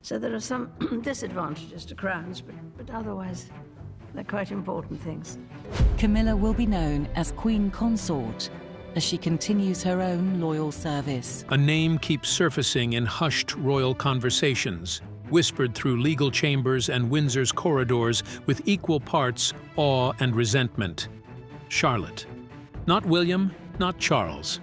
So there are some disadvantages to crowns, but otherwise they're quite important things. Camilla will be known as Queen Consort as she continues her own loyal service. A name keeps surfacing in hushed royal conversations, whispered through legal chambers and Windsor's corridors with equal parts awe and resentment. Charlotte. Not William, not Charles.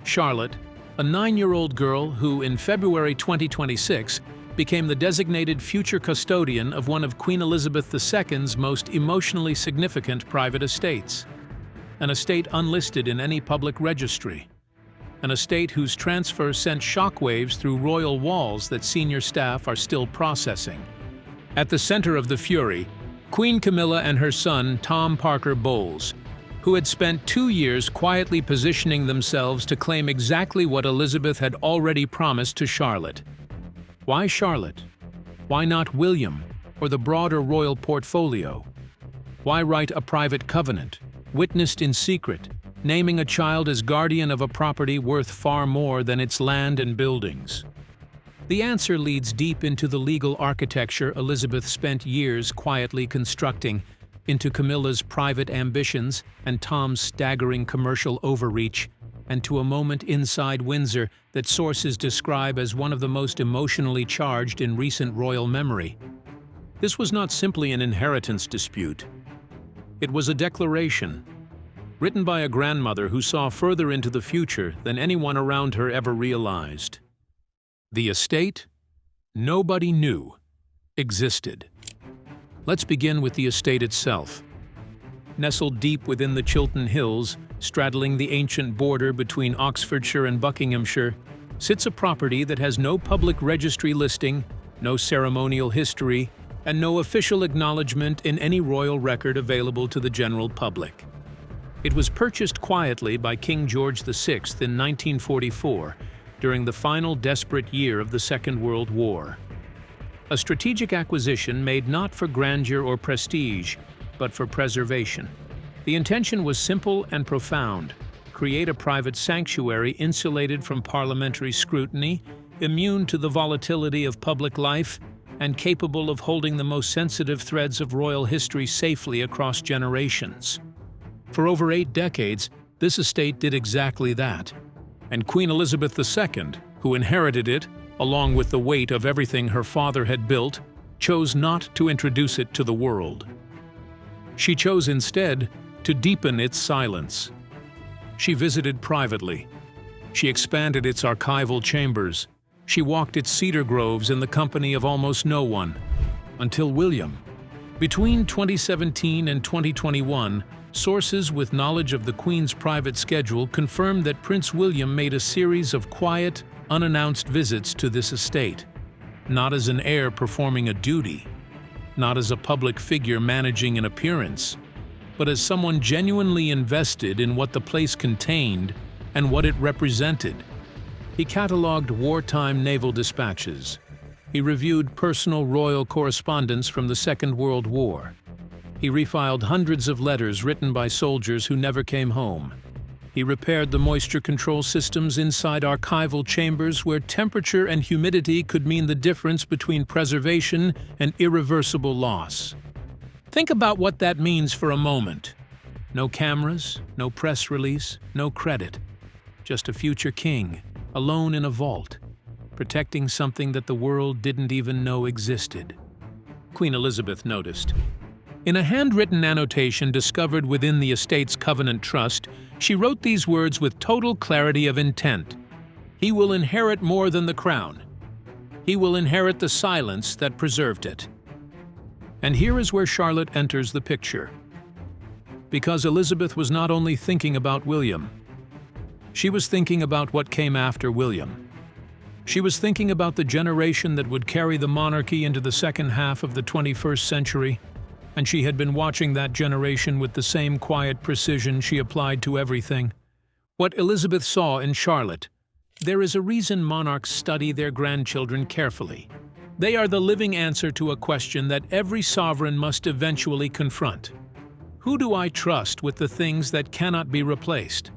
Charlotte, a 9-year-old girl who, in February 2026, became the designated future custodian of one of Queen Elizabeth II's most emotionally significant private estates. An estate unlisted in any public registry. An estate whose transfer sent shockwaves through royal walls that senior staff are still processing. At the center of the fury, Queen Camilla and her son, Tom Parker Bowles, who had spent 2 years quietly positioning themselves to claim exactly what Elizabeth had already promised to Charlotte. Why Charlotte? Why not William or the broader royal portfolio? Why write a private covenant, witnessed in secret, naming a child as guardian of a property worth far more than its land and buildings? The answer leads deep into the legal architecture Elizabeth spent years quietly constructing, into Camilla's private ambitions and Tom's staggering commercial overreach, and to a moment inside Windsor that sources describe as one of the most emotionally charged in recent royal memory. This was not simply an inheritance dispute. It was a declaration, written by a grandmother who saw further into the future than anyone around her ever realized. The estate nobody knew existed. Let's begin with the estate itself. Nestled deep within the Chiltern Hills, straddling the ancient border between Oxfordshire and Buckinghamshire, sits a property that has no public registry listing, no ceremonial history, and no official acknowledgement in any royal record available to the general public. It was purchased quietly by King George VI in 1944, during the final desperate year of the Second World War. A strategic acquisition made not for grandeur or prestige, but for preservation. The intention was simple and profound: create a private sanctuary insulated from parliamentary scrutiny, immune to the volatility of public life, and capable of holding the most sensitive threads of royal history safely across generations. For over 8 decades, this estate did exactly that. And Queen Elizabeth II, who inherited it, along with the weight of everything her father had built, chose not to introduce it to the world. She chose instead to deepen its silence. She visited privately. She expanded its archival chambers. She walked its cedar groves in the company of almost no one. Until William. Between 2017 and 2021, sources with knowledge of the Queen's private schedule confirmed that Prince William made a series of quiet, unannounced visits to this estate. Not as an heir performing a duty, not as a public figure managing an appearance, but as someone genuinely invested in what the place contained and what it represented. He catalogued wartime naval dispatches. He reviewed personal royal correspondence from the Second World War. He refiled hundreds of letters written by soldiers who never came home. He repaired the moisture control systems inside archival chambers where temperature and humidity could mean the difference between preservation and irreversible loss. Think about what that means for a moment. No cameras, no press release, no credit. Just a future king, alone in a vault, protecting something that the world didn't even know existed. Queen Elizabeth noticed. In a handwritten annotation discovered within the estate's Covenant Trust, she wrote these words with total clarity of intent. He will inherit more than the crown. He will inherit the silence that preserved it. And here is where Charlotte enters the picture. Because Elizabeth was not only thinking about William, she was thinking about what came after William. She was thinking about the generation that would carry the monarchy into the second half of the 21st century, and she had been watching that generation with the same quiet precision she applied to everything. What Elizabeth saw in Charlotte. There is a reason monarchs study their grandchildren carefully. They are the living answer to a question that every sovereign must eventually confront. Who do I trust with the things that cannot be replaced?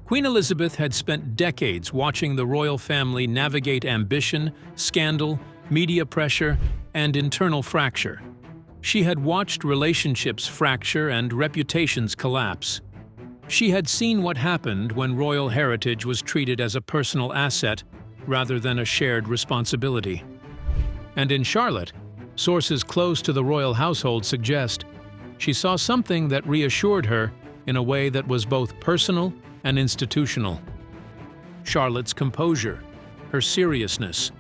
Queen Elizabeth had spent decades watching the royal family navigate ambition, scandal, media pressure, and internal fracture. She had watched relationships fracture and reputations collapse. She had seen what happened when royal heritage was treated as a personal asset rather than a shared responsibility. And in Charlotte, sources close to the royal household suggest she saw something that reassured her in a way that was both personal and institutional. Charlotte's composure, her seriousness,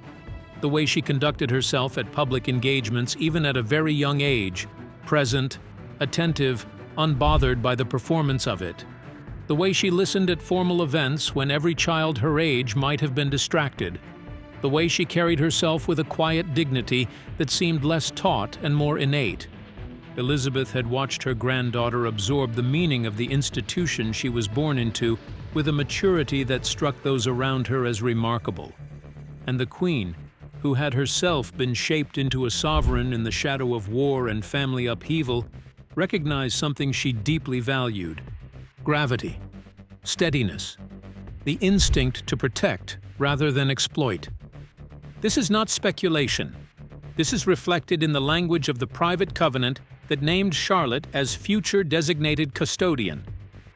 the way she conducted herself at public engagements even at a very young age, present, attentive, unbothered by the performance of it. The way she listened at formal events when every child her age might have been distracted. The way she carried herself with a quiet dignity that seemed less taught and more innate. Elizabeth had watched her granddaughter absorb the meaning of the institution she was born into with a maturity that struck those around her as remarkable. And the Queen, who had herself been shaped into a sovereign in the shadow of war and family upheaval, recognized something she deeply valued: gravity, steadiness, the instinct to protect rather than exploit. This is not speculation. This is reflected in the language of the private covenant that named Charlotte as future designated custodian,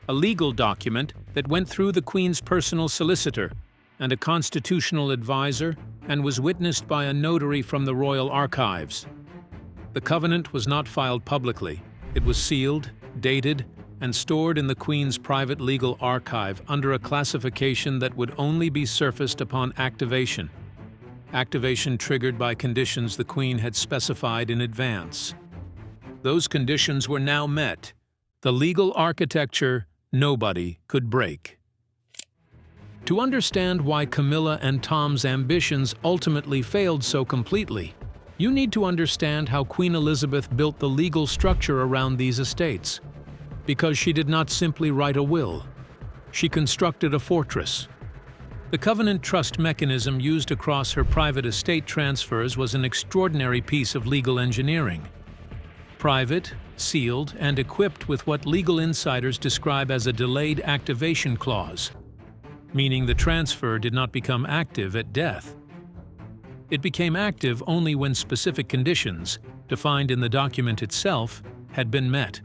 a legal document that went through the Queen's personal solicitor and a constitutional advisor and was witnessed by a notary from the royal archives. The covenant was not filed publicly. It was sealed, dated, and stored in the Queen's private legal archive under a classification that would only be surfaced upon activation. Activation triggered by conditions the Queen had specified in advance. Those conditions were now met. The legal architecture nobody could break. To understand why Camilla and Tom's ambitions ultimately failed so completely, you need to understand how Queen Elizabeth built the legal structure around these estates. Because she did not simply write a will. She constructed a fortress. The covenant trust mechanism used across her private estate transfers was an extraordinary piece of legal engineering. Private, sealed, and equipped with what legal insiders describe as a delayed activation clause, meaning the transfer did not become active at death. It became active only when specific conditions, defined in the document itself, had been met.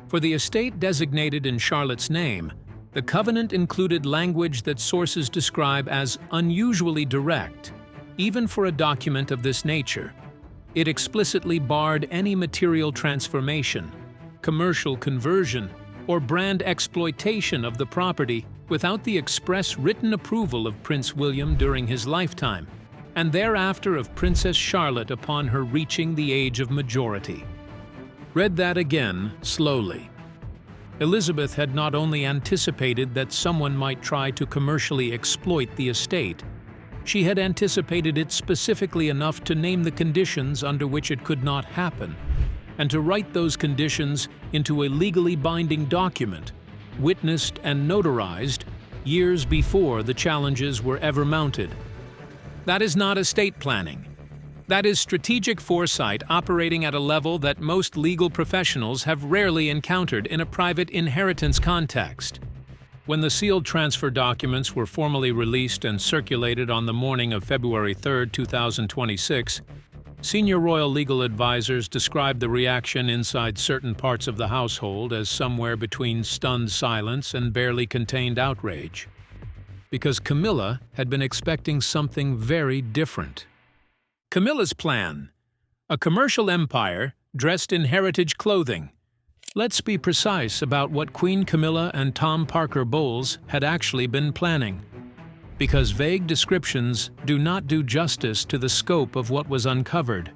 For the estate designated in Charlotte's name, the covenant included language that sources describe as unusually direct, even for a document of this nature. It explicitly barred any material transformation, commercial conversion, or brand exploitation of the property without the express written approval of Prince William during his lifetime, and thereafter of Princess Charlotte upon her reaching the age of majority. Read that again, slowly. Elizabeth had not only anticipated that someone might try to commercially exploit the estate, she had anticipated it specifically enough to name the conditions under which it could not happen, and to write those conditions into a legally binding document, witnessed and notarized years before the challenges were ever mounted. That is not estate planning. That is strategic foresight operating at a level that most legal professionals have rarely encountered in a private inheritance context. When the sealed transfer documents were formally released and circulated on the morning of February 3, 2026, senior royal legal advisors described the reaction inside certain parts of the household as somewhere between stunned silence and barely contained outrage. Because Camilla had been expecting something very different. Camilla's plan: a commercial empire dressed in heritage clothing. Let's be precise about what Queen Camilla and Tom Parker Bowles had actually been planning, because vague descriptions do not do justice to the scope of what was uncovered.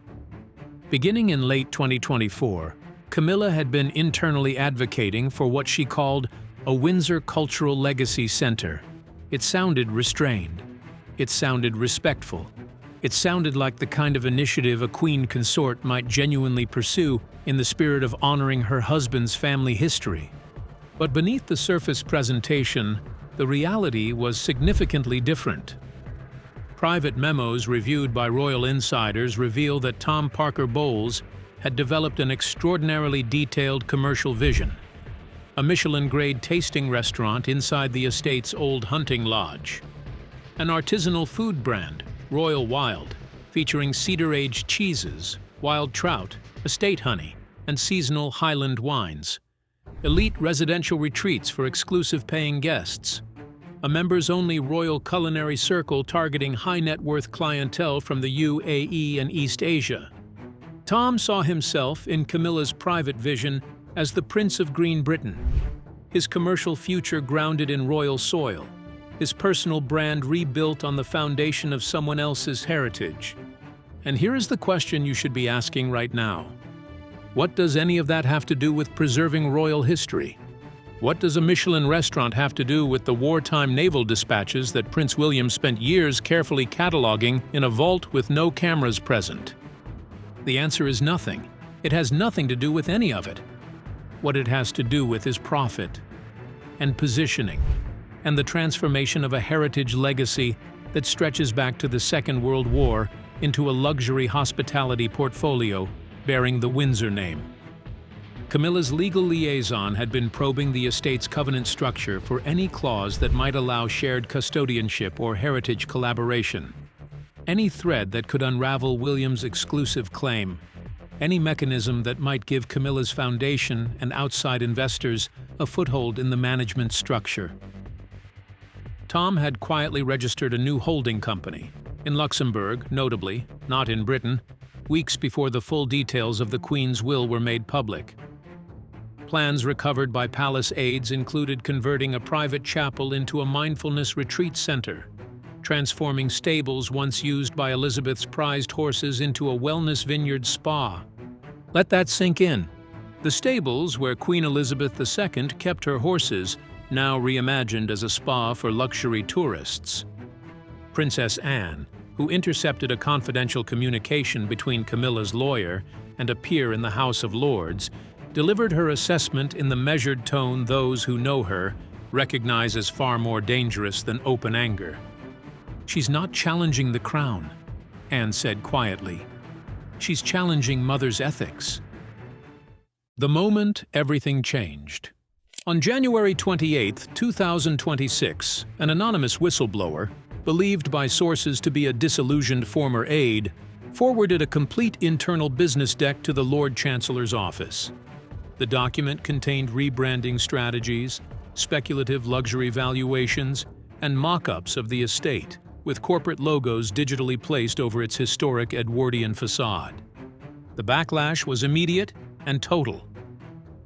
Beginning in late 2024, Camilla had been internally advocating for what she called a Windsor Cultural Legacy Center. It sounded restrained. It sounded respectful. It sounded like the kind of initiative a queen consort might genuinely pursue in the spirit of honoring her husband's family history. But beneath the surface presentation, the reality was significantly different. Private memos reviewed by royal insiders reveal that Tom Parker Bowles had developed an extraordinarily detailed commercial vision. A Michelin-grade tasting restaurant inside the estate's old hunting lodge. An artisanal food brand, Royal Wild, featuring cedar-aged cheeses, wild trout, estate honey, and seasonal Highland wines. Elite residential retreats for exclusive paying guests. A members-only royal culinary circle targeting high-net-worth clientele from the UAE and East Asia. Tom saw himself, in Camilla's private vision, as the Prince of Green Britain, his commercial future grounded in royal soil, his personal brand rebuilt on the foundation of someone else's heritage. And here is the question you should be asking right now. What does any of that have to do with preserving royal history? What does a Michelin restaurant have to do with the wartime naval dispatches that Prince William spent years carefully cataloging in a vault with no cameras present? The answer is nothing. It has nothing to do with any of it. What it has to do with is profit and positioning and the transformation of a heritage legacy that stretches back to the Second World War into a luxury hospitality portfolio bearing the Windsor name. Camilla's legal liaison had been probing the estate's covenant structure for any clause that might allow shared custodianship or heritage collaboration. Any thread that could unravel William's exclusive claim. Any mechanism that might give Camilla's foundation and outside investors a foothold in the management structure. Tom had quietly registered a new holding company, in Luxembourg, notably, not in Britain, weeks before the full details of the Queen's will were made public. Plans recovered by palace aides included converting a private chapel into a mindfulness retreat center, transforming stables once used by Elizabeth's prized horses into a wellness vineyard spa. Let that sink in. The stables where Queen Elizabeth II kept her horses, now reimagined as a spa for luxury tourists. Princess Anne, who intercepted a confidential communication between Camilla's lawyer and a peer in the House of Lords, delivered her assessment in the measured tone those who know her recognize as far more dangerous than open anger. "She's not challenging the crown," Anne said quietly. "She's challenging Mother's ethics." The moment everything changed. On January 28, 2026, an anonymous whistleblower, believed by sources to be a disillusioned former aide, forwarded a complete internal business deck to the Lord Chancellor's office. The document contained rebranding strategies, speculative luxury valuations, and mock-ups of the estate, with corporate logos digitally placed over its historic Edwardian facade. The backlash was immediate and total.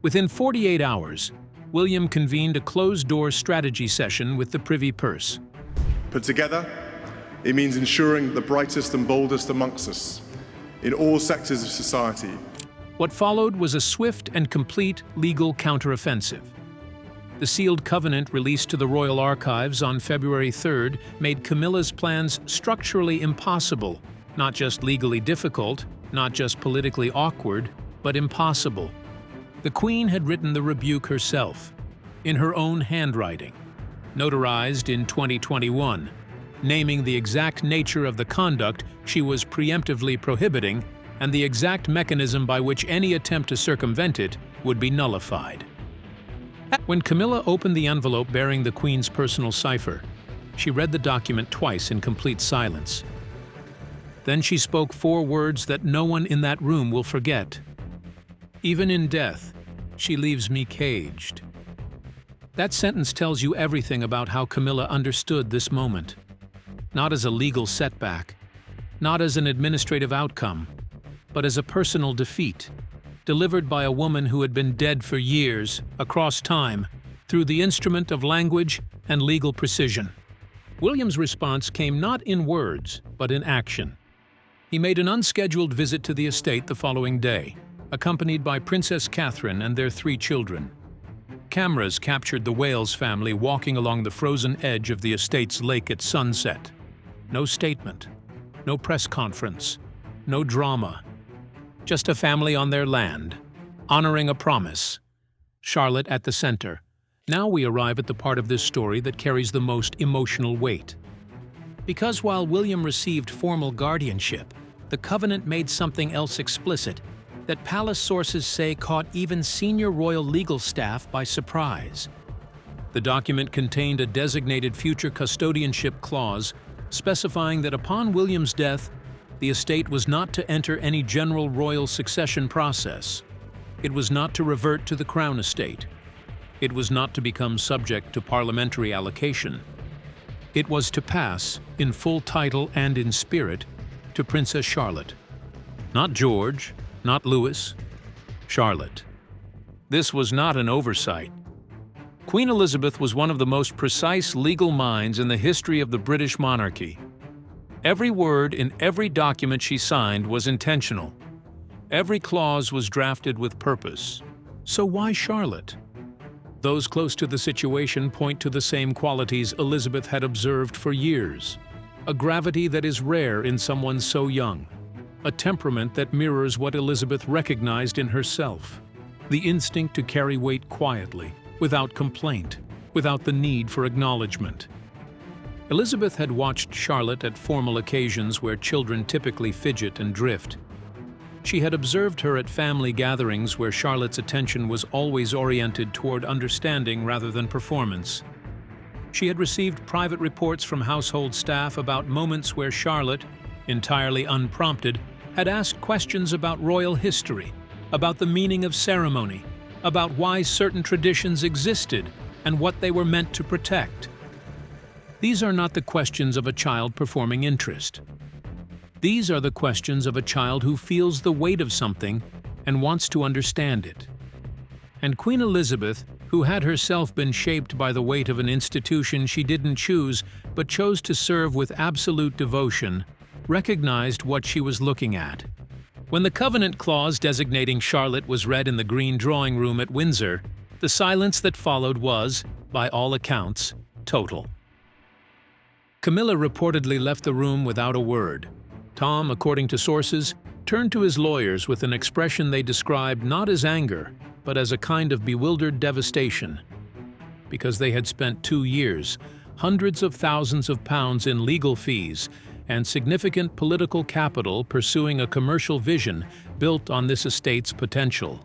Within 48 hours, William convened a closed-door strategy session with the Privy Purse. Put together, it means ensuring the brightest and boldest amongst us, in all sectors of society. What followed was a swift and complete legal counteroffensive. The sealed covenant released to the Royal Archives on February 3rd made Camilla's plans structurally impossible, not just legally difficult, not just politically awkward, but impossible. The Queen had written the rebuke herself, in her own handwriting, notarized in 2021, naming the exact nature of the conduct she was preemptively prohibiting and the exact mechanism by which any attempt to circumvent it would be nullified. When Camilla opened the envelope bearing the Queen's personal cipher, she read the document twice in complete silence. Then she spoke 4 words that no one in that room will forget. "Even in death, she leaves me caged." That sentence tells you everything about how Camilla understood this moment. Not as a legal setback, not as an administrative outcome, but as a personal defeat, delivered by a woman who had been dead for years, across time, through the instrument of language and legal precision. William's response came not in words, but in action. He made an unscheduled visit to the estate the following day, accompanied by Princess Catherine and their 3 children. Cameras captured the Wales family walking along the frozen edge of the estate's lake at sunset. No statement, no press conference, no drama. Just a family on their land, honoring a promise. Charlotte at the center. Now we arrive at the part of this story that carries the most emotional weight. Because while William received formal guardianship, the covenant made something else explicit that palace sources say caught even senior royal legal staff by surprise. The document contained a designated future custodianship clause specifying that upon William's death, the estate was not to enter any general royal succession process. It was not to revert to the Crown estate. It was not to become subject to parliamentary allocation. It was to pass, in full title and in spirit, to Princess Charlotte. Not George, not Louis, Charlotte. This was not an oversight. Queen Elizabeth was one of the most precise legal minds in the history of the British monarchy. Every word in every document she signed was intentional. Every clause was drafted with purpose. So why Charlotte? Those close to the situation point to the same qualities Elizabeth had observed for years. A gravity that is rare in someone so young. A temperament that mirrors what Elizabeth recognized in herself. The instinct to carry weight quietly, without complaint, without the need for acknowledgement. Elizabeth had watched Charlotte at formal occasions where children typically fidget and drift. She had observed her at family gatherings where Charlotte's attention was always oriented toward understanding rather than performance. She had received private reports from household staff about moments where Charlotte, entirely unprompted, had asked questions about royal history, about the meaning of ceremony, about why certain traditions existed and what they were meant to protect. These are not the questions of a child performing interest. These are the questions of a child who feels the weight of something and wants to understand it. And Queen Elizabeth, who had herself been shaped by the weight of an institution she didn't choose but chose to serve with absolute devotion, recognized what she was looking at. When the covenant clause designating Charlotte was read in the green drawing room at Windsor, the silence that followed was, by all accounts, total. Camilla reportedly left the room without a word. Tom, according to sources, turned to his lawyers with an expression they described not as anger, but as a kind of bewildered devastation. Because they had spent 2 years, hundreds of thousands of pounds in legal fees, and significant political capital pursuing a commercial vision built on this estate's potential.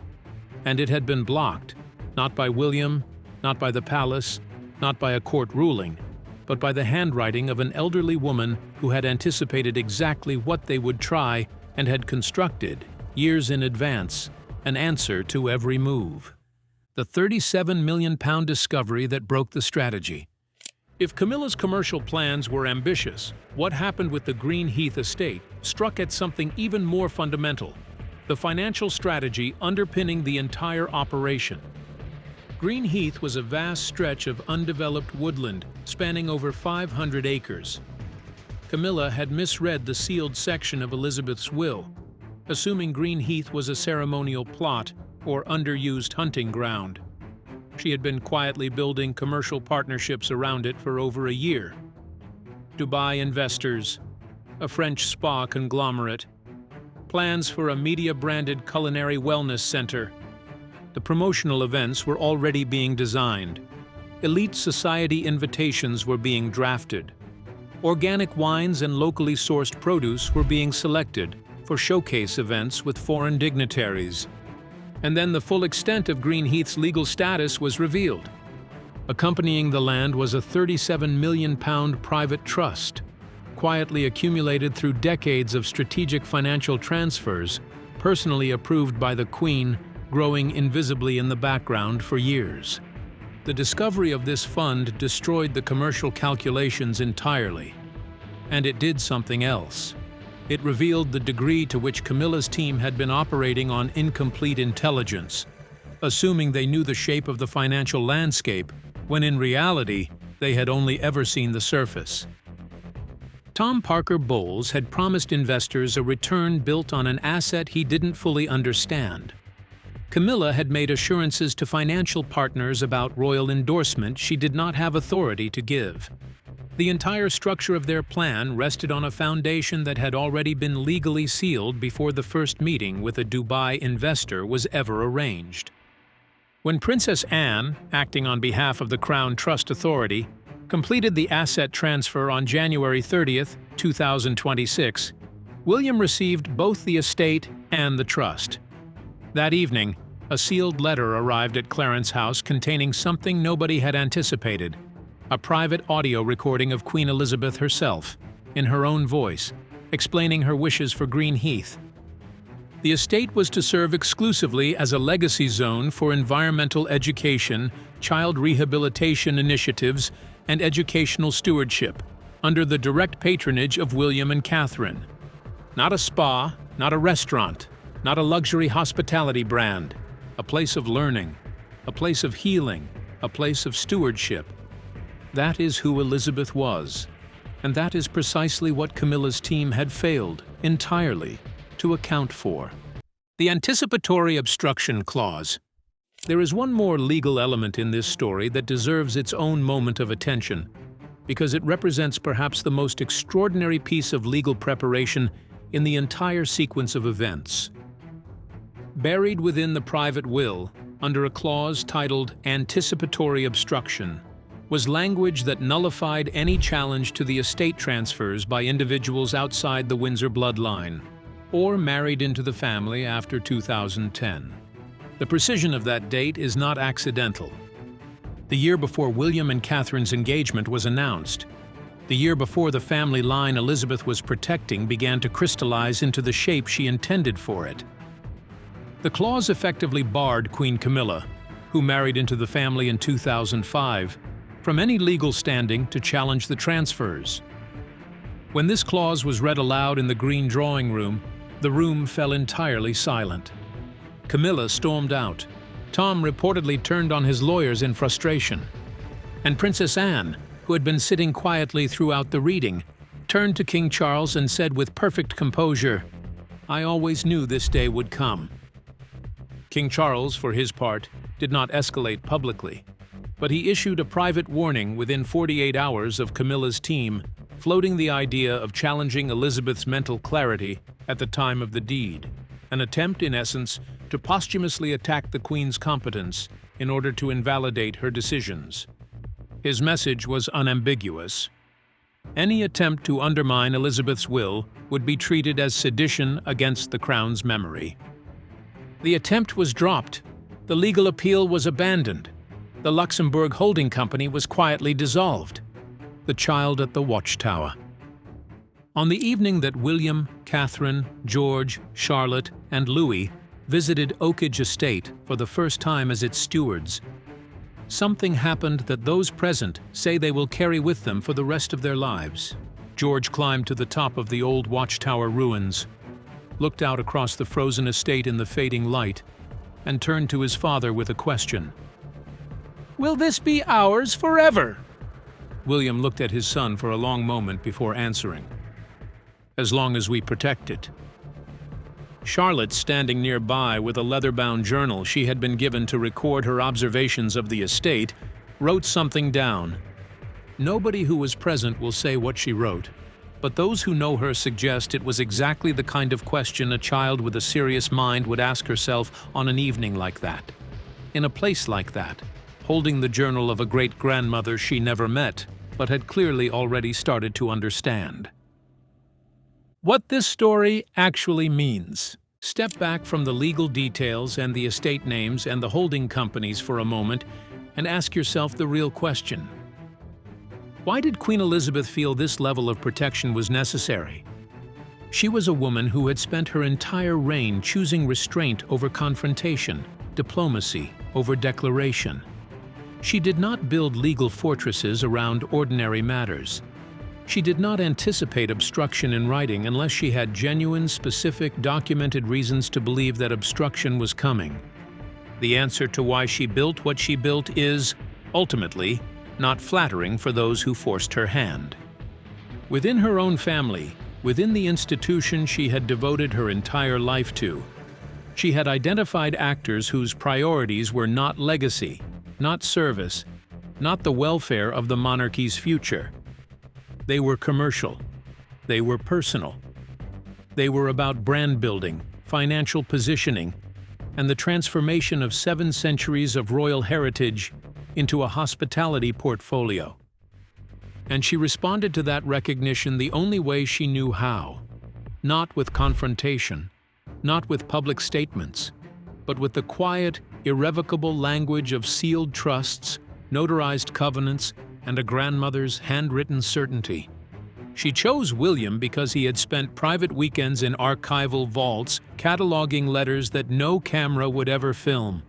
And it had been blocked, not by William, not by the palace, not by a court ruling, but by the handwriting of an elderly woman who had anticipated exactly what they would try and had constructed, years in advance, an answer to every move. The £37 million discovery that broke the strategy. If Camilla's commercial plans were ambitious, what happened with the Greenheath estate struck at something even more fundamental, the financial strategy underpinning the entire operation. Greenheath was a vast stretch of undeveloped woodland spanning over 500 acres. Camilla had misread the sealed section of Elizabeth's will, assuming Greenheath was a ceremonial plot or underused hunting ground. She had been quietly building commercial partnerships around it for over a year. Dubai investors, a French spa conglomerate, plans for a media-branded culinary wellness center. The promotional events were already being designed. Elite society invitations were being drafted. Organic wines and locally sourced produce were being selected for showcase events with foreign dignitaries. And then the full extent of Greenheath's legal status was revealed. Accompanying the land was a £37 million private trust, quietly accumulated through decades of strategic financial transfers, personally approved by the Queen, growing invisibly in the background for years. The discovery of this fund destroyed the commercial calculations entirely. And it did something else. It revealed the degree to which Camilla's team had been operating on incomplete intelligence, assuming they knew the shape of the financial landscape, when in reality, they had only ever seen the surface. Tom Parker Bowles had promised investors a return built on an asset he didn't fully understand. Camilla had made assurances to financial partners about royal endorsement she did not have authority to give. The entire structure of their plan rested on a foundation that had already been legally sealed before the first meeting with a Dubai investor was ever arranged. When Princess Anne, acting on behalf of the Crown Trust Authority, completed the asset transfer on January 30, 2026, William received both the estate and the trust. That evening, a sealed letter arrived at Clarence House containing something nobody had anticipated. A private audio recording of Queen Elizabeth herself, in her own voice, explaining her wishes for Greenheath. The estate was to serve exclusively as a legacy zone for environmental education, child rehabilitation initiatives, and educational stewardship, under the direct patronage of William and Catherine. Not a spa, not a restaurant, not a luxury hospitality brand. A place of learning, a place of healing, a place of stewardship. That is who Elizabeth was, and that is precisely what Camilla's team had failed, entirely, to account for. The Anticipatory Obstruction Clause. There is one more legal element in this story that deserves its own moment of attention, because it represents perhaps the most extraordinary piece of legal preparation in the entire sequence of events. Buried within the private will, under a clause titled Anticipatory Obstruction, was language that nullified any challenge to the estate transfers by individuals outside the Windsor bloodline, or married into the family after 2010. The precision of that date is not accidental. The year before William and Catherine's engagement was announced, the year before the family line Elizabeth was protecting began to crystallize into the shape she intended for it. The clause effectively barred Queen Camilla, who married into the family in 2005, from any legal standing to challenge the transfers. When this clause was read aloud in the green drawing room, the room fell entirely silent. Camilla stormed out. Tom reportedly turned on his lawyers in frustration. And Princess Anne, who had been sitting quietly throughout the reading, turned to King Charles and said with perfect composure, "I always knew this day would come." King Charles, for his part, did not escalate publicly, but he issued a private warning within 48 hours of Camilla's team, floating the idea of challenging Elizabeth's mental clarity at the time of the deed, an attempt, in essence, to posthumously attack the Queen's competence in order to invalidate her decisions. His message was unambiguous. Any attempt to undermine Elizabeth's will would be treated as sedition against the Crown's memory. The attempt was dropped. The legal appeal was abandoned. The Luxembourg holding company was quietly dissolved. The child at the watchtower. On the evening that William, Catherine, George, Charlotte, and Louis visited Oakage Estate for the first time as its stewards, something happened that those present say they will carry with them for the rest of their lives. George climbed to the top of the old watchtower ruins, looked out across the frozen estate in the fading light, and turned to his father with a question. "Will this be ours forever?" William looked at his son for a long moment before answering. "As long as we protect it." Charlotte, standing nearby with a leather-bound journal she had been given to record her observations of the estate, wrote something down. Nobody who was present will say what she wrote, but those who know her suggest it was exactly the kind of question a child with a serious mind would ask herself on an evening like that, in a place like that, holding the journal of a great-grandmother she never met, but had clearly already started to understand. What this story actually means. Step back from the legal details and the estate names and the holding companies for a moment and ask yourself the real question. Why did Queen Elizabeth feel this level of protection was necessary? She was a woman who had spent her entire reign choosing restraint over confrontation, diplomacy over declaration. She did not build legal fortresses around ordinary matters. She did not anticipate obstruction in writing unless she had genuine, specific, documented reasons to believe that obstruction was coming. The answer to why she built what she built is, ultimately, not flattering for those who forced her hand. Within her own family, within the institution she had devoted her entire life to, she had identified actors whose priorities were not legacy, not service, not the welfare of the monarchy's future. They were commercial. They were personal. They were about brand building, financial positioning, and the transformation of 7 centuries of royal heritage into a hospitality portfolio. And she responded to that recognition the only way she knew how. Not with confrontation, not with public statements, but with the quiet, irrevocable language of sealed trusts, notarized covenants, and a grandmother's handwritten certainty. She chose William because he had spent private weekends in archival vaults cataloging letters that no camera would ever film.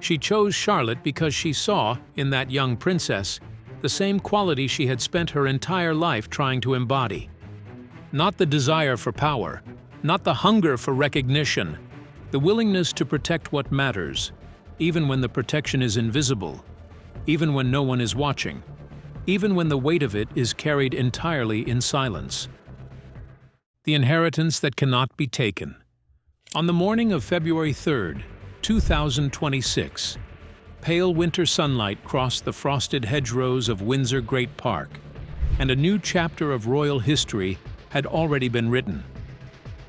She chose Charlotte because she saw, in that young princess, the same quality she had spent her entire life trying to embody. Not the desire for power, not the hunger for recognition, the willingness to protect what matters, even when the protection is invisible, even when no one is watching, even when the weight of it is carried entirely in silence. The inheritance that cannot be taken. On the morning of February 3rd, 2026, pale winter sunlight crossed the frosted hedgerows of Windsor Great Park, and a new chapter of royal history had already been written.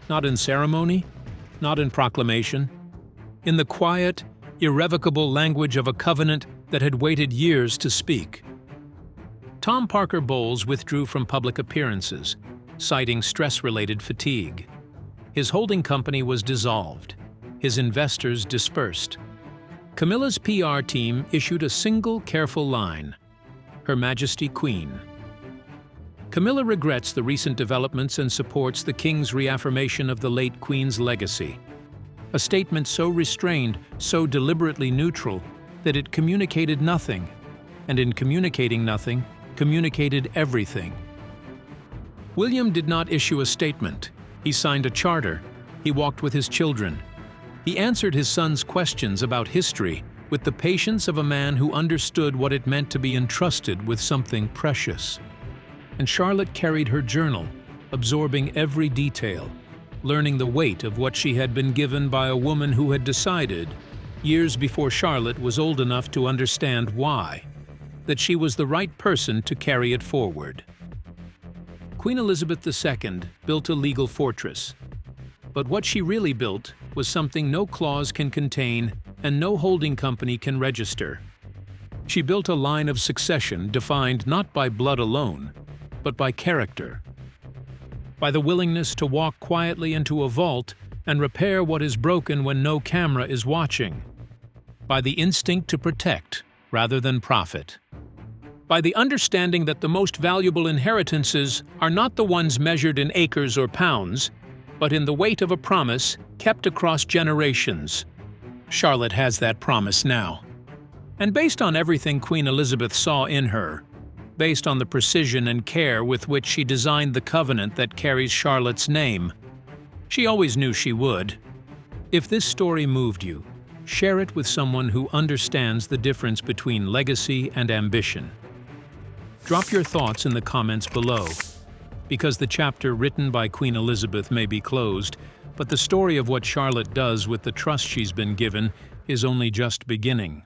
Not in ceremony, not in proclamation, in the quiet, irrevocable language of a covenant that had waited years to speak. Tom Parker Bowles withdrew from public appearances, citing stress-related fatigue. His holding company was dissolved. His investors dispersed. Camilla's PR team issued a single careful line: Her Majesty Queen. Camilla regrets the recent developments and supports the King's reaffirmation of the late Queen's legacy. A statement so restrained, so deliberately neutral, that it communicated nothing, and in communicating nothing, communicated everything. William did not issue a statement. He signed a charter. He walked with his children. He answered his son's questions about history with the patience of a man who understood what it meant to be entrusted with something precious. And Charlotte carried her journal, absorbing every detail, learning the weight of what she had been given by a woman who had decided, years before Charlotte was old enough to understand why, that she was the right person to carry it forward. Queen Elizabeth II built a legal fortress, but what she really built was something no clause can contain and no holding company can register. She built a line of succession defined not by blood alone, but by character. By the willingness to walk quietly into a vault and repair what is broken when no camera is watching. By the instinct to protect rather than profit. By the understanding that the most valuable inheritances are not the ones measured in acres or pounds, but in the weight of a promise kept across generations. Charlotte has that promise now. And based on everything Queen Elizabeth saw in her, based on the precision and care with which she designed the covenant that carries Charlotte's name, she always knew she would. If this story moved you, share it with someone who understands the difference between legacy and ambition. Drop your thoughts in the comments below, because the chapter written by Queen Elizabeth may be closed, but the story of what Charlotte does with the trust she's been given is only just beginning.